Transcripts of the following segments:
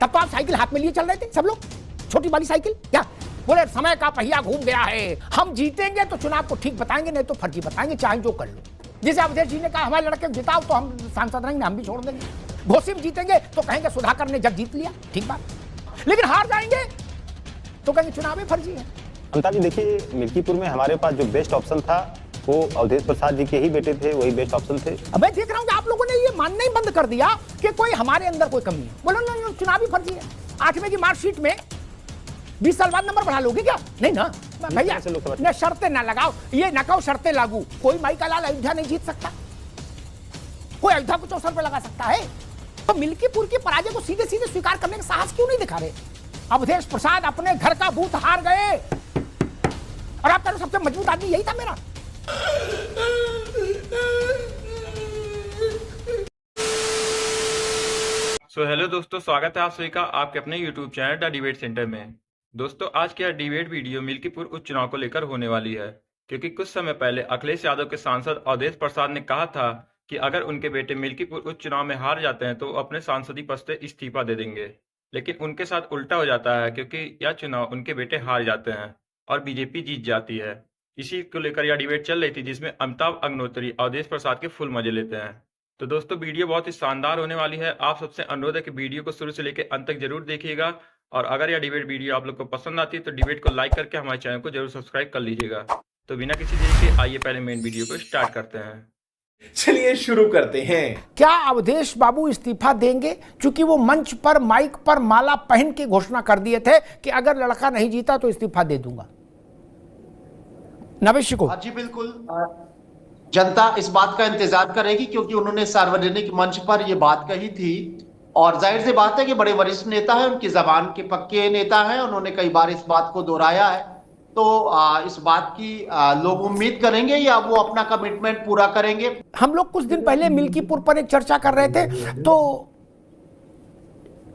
तब तो आप साइकिल हाथ में लिए चल रहे थे सब लोग, छोटी वाली साइकिल। क्या बोले, समय का पहिया घूम गया है, हम जीतेंगे तो चुनाव को ठीक बताएंगे, नहीं तो फर्जी बताएंगे, चाहे जो कर लो। जैसे अवधेश जी ने कहा हमारे लड़के को जिताओ तो हम सांसद रहेंगे, हम भी छोड़ देंगे। घोसी में जीतेंगे तो कहेंगे सुधाकर ने जग जीत लिया, ठीक बात। लेकिन हार जाएंगे तो कहेंगे चुनाव में फर्जी है। अमिताभ जी देखिए, मिल्कीपुर में हमारे पास जो बेस्ट ऑप्शन था वो अवधेश प्रसाद जी के ही बेटे थे, वही बेस्ट ऑप्शन थे। अब मैं देख रहा हूँ कि आप लोगों ने ये मानना ही बंद कर दिया कि कोई हमारे अंदर कोई कमी है। बोलो ना, चुनावी फर्जी है। 8वें की मार्कशीट में 20 साल बाद नंबर बढ़ा लोगे क्या? नहीं ना भैया, न शर्तें ना लगाओ, ये ना कहो शर्तें लागू। कोई माई का लाल अयोध्या नहीं जीत सकता, कोई अयोध्या को चौसर पे लगा सकता है। तो मिल्कीपुर की पराजय को सीधे सीधे स्वीकार करने का साहस क्यों नहीं दिखा रहे? अवधेश प्रसाद अपने घर का बूथ हार गए और आप सबसे मजबूत आदमी यही था मेरा। हेलो दोस्तों, स्वागत है आप सभी का आपके अपने YouTube channel the debate centre में। दोस्तों, आज की यह डिबेट वीडियो मिल्कीपुर उपचुनाव को लेकर होने वाली है, क्योंकि कुछ समय पहले अखिलेश यादव के सांसद अवधेश प्रसाद ने कहा था कि अगर उनके बेटे मिल्कीपुर उपचुनाव में हार जाते हैं तो अपने सांसदीय पद से इस्तीफा दे देंगे। लेकिन उनके साथ उल्टा हो जाता है, क्योंकि यह चुनाव उनके बेटे हार जाते हैं और बीजेपी जीत जाती है। इसी को लेकर यह डिबेट चल रही थी, जिसमें अमिताभ अग्निहोत्री अवधेश प्रसाद के फुल मजे लेते हैं। तो दोस्तों, वीडियो बहुत ही शानदार होने वाली है। आप सबसे अनुरोध है कि वीडियो को शुरू से लेकर अंत तक जरूर देखिएगा, और अगर यह डिबेट वीडियो आप लोग को पसंद आती है तो डिबेट को लाइक करके हमारे चैनल को जरूर सब्सक्राइब कर लीजिएगा। तो बिना किसी देरी के आइए पहले मेन वीडियो को स्टार्ट करते हैं। चलिए शुरू करते हैं। क्या अवधेश बाबू इस्तीफा देंगे? क्योंकि वो मंच पर माइक पर माला पहन के घोषणा कर दिए थे कि अगर लड़का नहीं जीता तो इस्तीफा दे दूंगा। नवेश को जी बिल्कुल, जनता इस बात का इंतजार करेगी, क्योंकि उन्होंने सार्वजनिक मंच पर यह बात कही थी और जाहिर सी बात है कि बड़े वरिष्ठ नेता हैं, उनकी जबान के पक्के नेता हैं, उन्होंने कई बार इस बात को दोहराया है। तो इस बात की लोग उम्मीद करेंगे या वो अपना कमिटमेंट पूरा करेंगे। हम लोग कुछ दिन पहले मिल्कीपुर पर एक चर्चा कर रहे थे, तो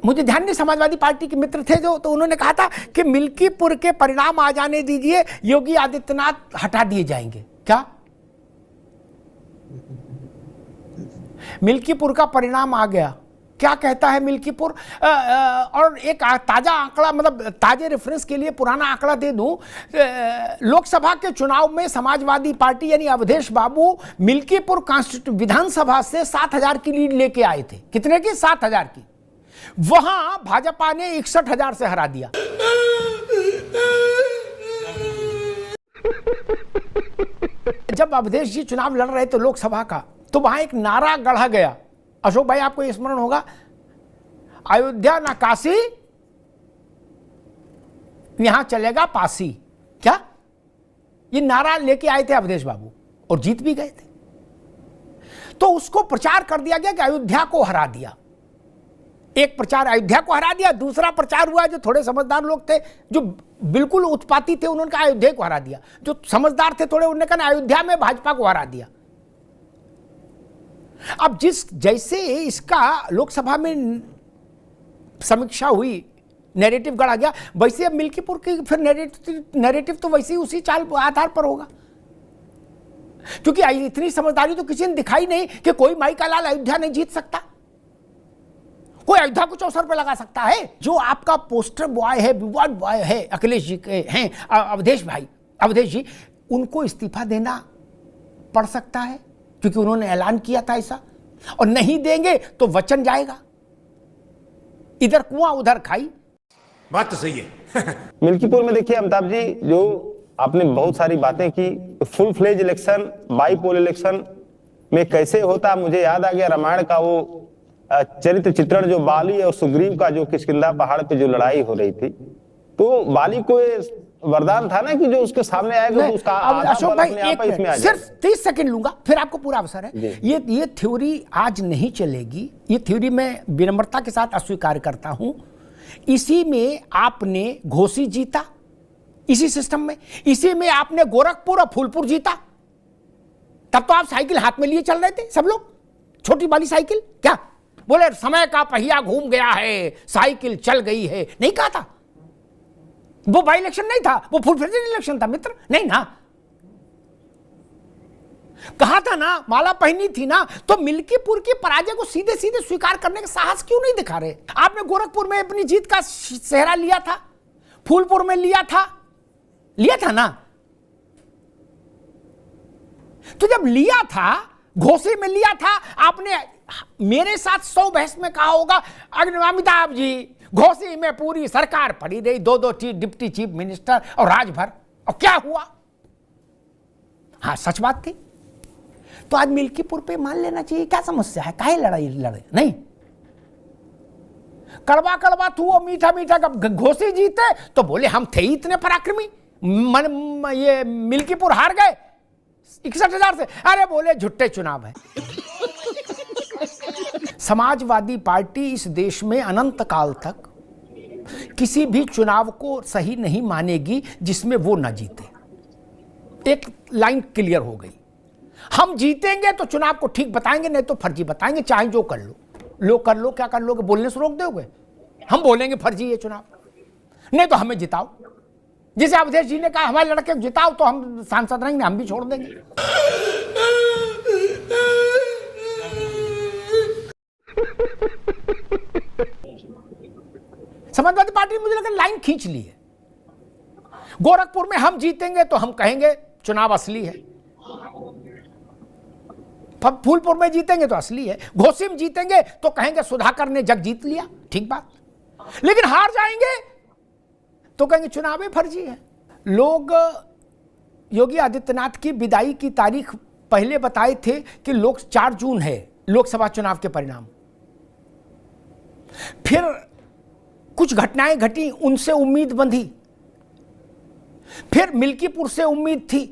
मुझे ध्यान नहीं, समाजवादी पार्टी के मित्र थे जो, तो उन्होंने कहा था कि मिल्कीपुर के परिणाम आ जाने दीजिए, योगी आदित्यनाथ हटा दिए जाएंगे। क्या मिल्कीपुर का परिणाम आ गया? क्या कहता है मिल्कीपुर? और एक ताजा आंकड़ा, मतलब ताजे रेफरेंस के लिए पुराना आंकड़ा दे दूं, लोकसभा के चुनाव में समाजवादी पार्टी यानी अवधेश बाबू मिल्कीपुर कॉन्स्टिट्यूशन विधानसभा से 7,000 की लीड लेके आए थे। कितने की? 7,000 की। वहां भाजपा ने 61,000 से हरा दिया। जब अवधेश जी चुनाव लड़ रहे थे लोकसभा का, तो वहां एक नारा गढ़ा गया, अशोक भाई आपको स्मरण होगा, अयोध्या ना काशी, यहां चलेगा पासी। क्या ये नारा लेके आए थे अवधेश बाबू और जीत भी गए थे। तो उसको प्रचार कर दिया गया कि अयोध्या को हरा दिया। एक प्रचार अयोध्या को हरा दिया, दूसरा प्रचार हुआ जो थोड़े समझदार लोग थे, जो बिल्कुल उत्पाती थे, उन्होंने कहा अयोध्या को हरा दिया। जो समझदार थे थोड़े, उन्होंने कहा अयोध्या में भाजपा को हरा दिया। अब जैसे इसका लोकसभा में समीक्षा हुई, नैरेटिव गढ़ा गया, वैसे अब मिल्कीपुर की फिर नैरेटिव तो वैसे ही उसी चाल आधार पर होगा। क्योंकि इतनी समझदारी तो किसी ने दिखाई नहीं कि कोई माई का लाल अयोध्या नहीं जीत सकता, कोई अयोध्या को चौसर पे लगा सकता है। जो आपका पोस्टर बॉय है, विवाद बॉय है, अखिलेश जी के हैं अवधेश भाई, अवधेश जी, उनको इस्तीफा देना पड़ सकता है, क्योंकि उन्होंने ऐलान किया था ऐसा, और नहीं देंगे तो वचन जाएगा, इधर कुआं उधर खाई। बात तो सही है। मिल्कीपुर में देखिए अमिताभ जी, जो आपने बहुत सारी बातें की, full fledge election, bypoll election में कैसे होता, मुझे याद आ गया रामायण का वो चरित्र चित्रण, जो बाली और सुग्रीव का जो किष्किंधा पहाड़ पे जो लड़ाई हो रही थी। तो बाली को वरदान था ना कि जो उसके सामने आएगा तो उसका अशोक भाई इसमें आ सिर्फ 30 सेकंड लूंगा, फिर आपको पूरा अवसर है। ये थ्योरी आज नहीं चलेगी। ये थ्योरी मैं विनम्रता के साथ अस्वीकार करता हूं। इसी में आपने घोसी जीता, इसी सिस्टम में, इसी में आपने गोरखपुर और फूलपुर जीता। तब तो आप साइकिल हाथ में लिए चल रहे थे सब लोग, छोटी वाली साइकिल। क्या बोले, समय का पहिया घूम गया है, साइकिल चल गई है, नहीं कहा था? वो बाई इलेक्शन नहीं था, वो फुल फ्लेज इलेक्शन था मित्र, नहीं ना। कहा था ना, माला पहनी थी ना, तो मिल्कीपुर की पराजय को सीधे सीधे स्वीकार करने का साहस क्यों नहीं दिखा रहे? आपने गोरखपुर में अपनी जीत का सेहरा लिया था, फूलपुर में लिया था ना। तो जब लिया था, घोसी में लिया था, आपने मेरे साथ 100 बहस में कहा होगा, अमिताभ जी घोसी में पूरी सरकार पड़ी रही, 2-2 डिप्टी चीफ मिनिस्टर और राजभर, और क्या हुआ? हाँ, सच बात थी। तो आज मिल्कीपुर पे मान लेना चाहिए, क्या समस्या है? काहे लड़ाई लड़े? नहीं, कड़वा कड़वा तू वो मीठा मीठा का घोसी जीते तो बोले हम थे ही इतने पराक्रमी, ये मिल्कीपुर हार गए 61,000 से, अरे बोले झुट्टे चुनाव है। समाजवादी पार्टी इस देश में अनंत काल तक किसी भी चुनाव को सही नहीं मानेगी जिसमें वो ना जीते। एक लाइन क्लियर हो गई, हम जीतेंगे तो चुनाव को ठीक बताएंगे, नहीं तो फर्जी बताएंगे, चाहे जो कर लो। कर लो, क्या कर लोगे? बोलने से रोक दोगे? हम बोलेंगे फर्जी है चुनाव, नहीं तो हमें जिताओ। जैसे अवधेश जी ने कहा हमारे लड़के को जिताओ तो हम सांसद रहेंगे, हम भी छोड़ देंगे। समाजवादी पार्टी ने मुझे लगता है लाइन खींच ली है। गोरखपुर में हम जीतेंगे तो हम कहेंगे चुनाव असली है, फूलपुर में जीतेंगे तो असली है, घोसी में जीतेंगे तो कहेंगे सुधाकर ने जग जीत लिया, ठीक बात। लेकिन हार जाएंगे तो कहेंगे चुनाव में फर्जी है। लोग योगी आदित्यनाथ की विदाई की तारीख पहले बताए थे कि 4 जून है लोकसभा चुनाव के परिणाम। फिर कुछ घटनाएं घटी, उनसे उम्मीद बंधी। फिर मिल्कीपुर से उम्मीद थी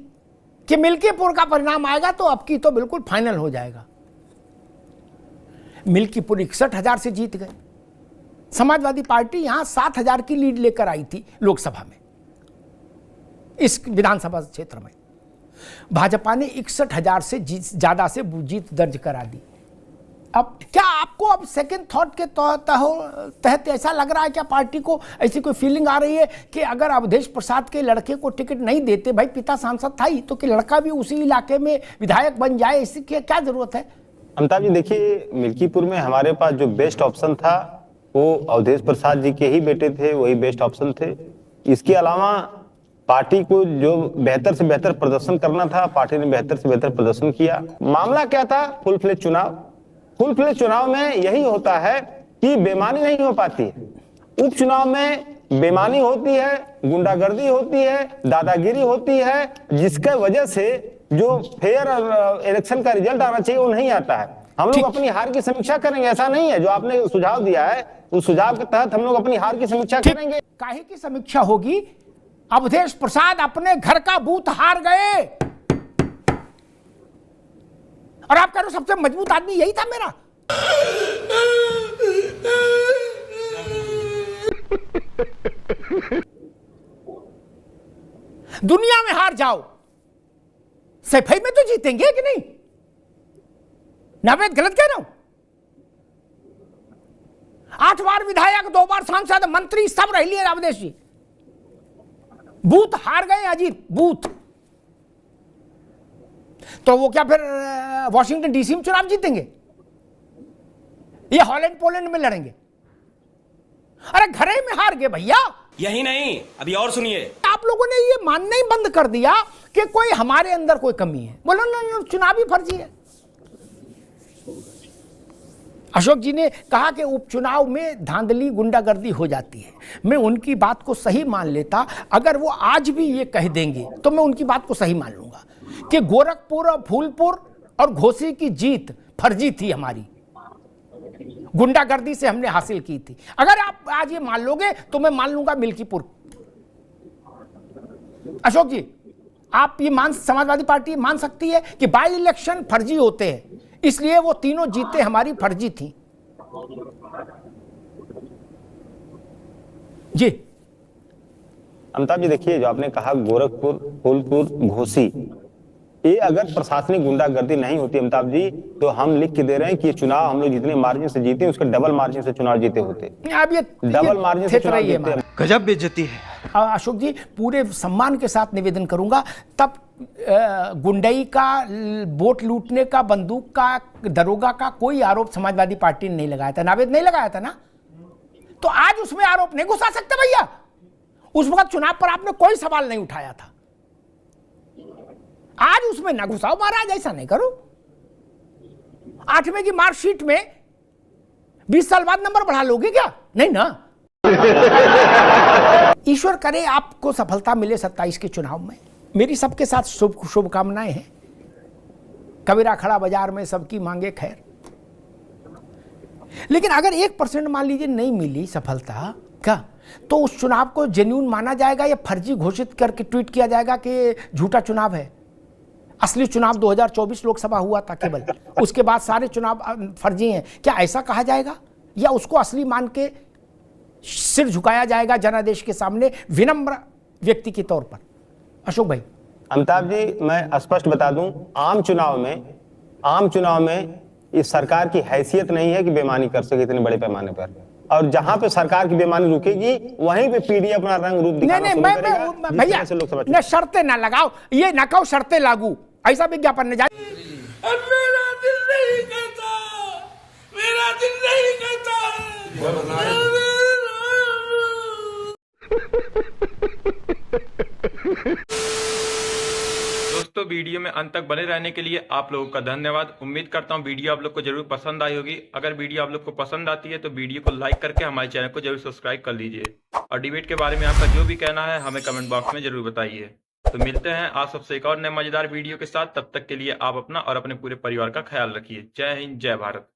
कि मिल्कीपुर का परिणाम आएगा तो अब की तो बिल्कुल फाइनल हो जाएगा। मिल्कीपुर 61,000 से जीत गए। समाजवादी पार्टी यहां 7,000 की लीड लेकर आई थी लोकसभा में, इस विधानसभा क्षेत्र में। भाजपा ने 61,000 से ज्यादा से जीत दर्ज करा दी। अब क्या आपको अब सेकंड थॉट के तहत ऐसा लग रहा है, क्या पार्टी को ऐसी कोई फीलिंग आ रही है कि अगर अवधेश प्रसाद के लड़के को टिकट नहीं देते, भाई पिता सांसद था ही, तो कि लड़का भी उसी इलाके में विधायक बन जाए, इसकी क्या जरूरत है? अमिताभ जी देखिए, मिल्कीपुर में हमारे पास जो बेस्ट ऑप्शन था वो अवधेश प्रसाद जी के ही बेटे थे, वही बेस्ट ऑप्शन थे। इसके अलावा पार्टी को जो बेहतर से बेहतर प्रदर्शन करना था, पार्टी ने बेहतर से बेहतर प्रदर्शन किया। मामला क्या था? फुल फ्लेज चुनाव। फुल फ्लेज चुनाव में यही होता है कि बेईमानी नहीं हो पाती। उपचुनाव में बेईमानी होती है, गुंडागर्दी होती है, दादागिरी होती है, जिसके वजह से जो फेयर इलेक्शन का रिजल्ट आना चाहिए वो नहीं आता है। हम लोग अपनी हार की समीक्षा करेंगे, ऐसा नहीं है। जो आपने सुझाव दिया है उस सुझाव के तहत हम लोग अपनी हार की समीक्षा करेंगे। काहे की समीक्षा होगी? अवधेश प्रसाद अपने घर का बूथ हार गए और आप कह रहे हो सबसे मजबूत आदमी यही था मेरा। दुनिया में हार जाओ, सफाई में तो जीतेंगे कि नहीं? नावेद गलत कह रहा हूं? 8 बार विधायक, 2 बार सांसद, मंत्री सब रह लिए अवधेश जी। बूथ हार गए अजीत, बूथ। तो वो क्या फिर वॉशिंगटन डीसी में चुनाव जीतेंगे? ये हॉलैंड पोलैंड में लड़ेंगे? अरे घरे में हार गए भैया। यही नहीं, अभी और सुनिए। आप लोगों ने ये मानना ही बंद कर दिया कि कोई हमारे अंदर कोई कमी है। बोलो ना, चुनाव ही फर्जी है। अशोक जी ने कहा कि उपचुनाव में धांधली गुंडागर्दी हो जाती है। मैं उनकी बात को सही मान लेता। अगर वो आज भी ये कह देंगे तो मैं उनकी बात को सही मान लूंगा कि गोरखपुर और फूलपुर और घोसी की जीत फर्जी थी, हमारी गुंडागर्दी से हमने हासिल की थी। अगर आप आज ये मान लोगे तो मैं मान लूंगा मिल्कीपुर। अशोक जी, आप ये समाजवादी पार्टी मान सकती है कि बाई इलेक्शन फर्जी होते हैं, इसलिए वो तीनों जीतें हमारी फर्जी थी? जी अमिताभ जी देखिए, जो आपने कहा गोरखपुर, फूलपुर, घोसी, ये अगर प्रशासनिक गुंडागर्दी नहीं होती अमिताभ जी, तो हम लिख के दे रहे हैं कि ये चुनाव हम लोग जितने मार्जिन से जीते उसके डबल मार्जिन से चुनाव जीते होते। अब ये डबल मार्जिन से चुनाव है जीते। गजब बेइज्जती है। अशोक जी, पूरे सम्मान के साथ निवेदन करूंगा, तब गुंडई का, वोट लूटने का, बंदूक का, दरोगा का कोई आरोप समाजवादी पार्टी ने नहीं लगाया था, नावेद नहीं लगाया था ना, तो आज उसमें आरोप नहीं घुसा सकते भैया। उस वक्त चुनाव पर आपने कोई सवाल नहीं उठाया था, आज उसमें ना घुसाओ महाराज, ऐसा नहीं करो। 8वें की मार्कशीट में 20 साल बाद नंबर बढ़ा लोगे क्या? नहीं ना। ईश्वर करे आपको सफलता मिले 27 के चुनाव में। मेरी सबके साथ शुभकामनाएं हैं। कबीरा खड़ा बाजार में सबकी मांगे खैर। लेकिन अगर 1% मान लीजिए नहीं मिली सफलता क्या, तो उस चुनाव को जेन्युइन माना जाएगा या फर्जी घोषित करके ट्वीट किया जाएगा कि झूठा चुनाव है? असली चुनाव 2024 लोकसभा हुआ था केवल, उसके बाद सारे चुनाव फर्जी हैं, क्या ऐसा कहा जाएगा? या उसको असली मान के सिर झुकाया जाएगा जनादेश के सामने विनम्र व्यक्ति के तौर पर? अशोक भाई। अमिताभ जी, मैं स्पष्ट बता दूं, आम चुनाव में इस सरकार की हैसियत नहीं है कि बेईमानी कर सके इतने बड़े पैमाने पर। और जहां पे सरकार की बेईमानी रुकेगी वहीं पे पीडीए अपना रंग रूप दिखाना शुरू करेगा। मैं भैया न शर्तें ना लगाओ, ये ना कहो शर्तें लागू, ऐसा विज्ञापन ने जाए। मेरा दिल नहीं कहता, मेरा दिल नहीं कहता। दोस्तों, वीडियो में अंत तक बने रहने के लिए आप लोगों का धन्यवाद। उम्मीद करता हूं वीडियो आप लोग को जरूर पसंद आई होगी। अगर वीडियो आप लोग को पसंद आती है तो वीडियो को लाइक करके हमारे चैनल को जरूर सब्सक्राइब कर लीजिए, और डिबेट के बारे में आपका जो भी कहना है हमें कमेंट बॉक्स में जरूर बताइए। तो मिलते हैं आप सबसे एक और नए मजेदार वीडियो के साथ। तब तक के लिए आप अपना और अपने पूरे परिवार का ख्याल रखिए। जय हिंद, जय भारत।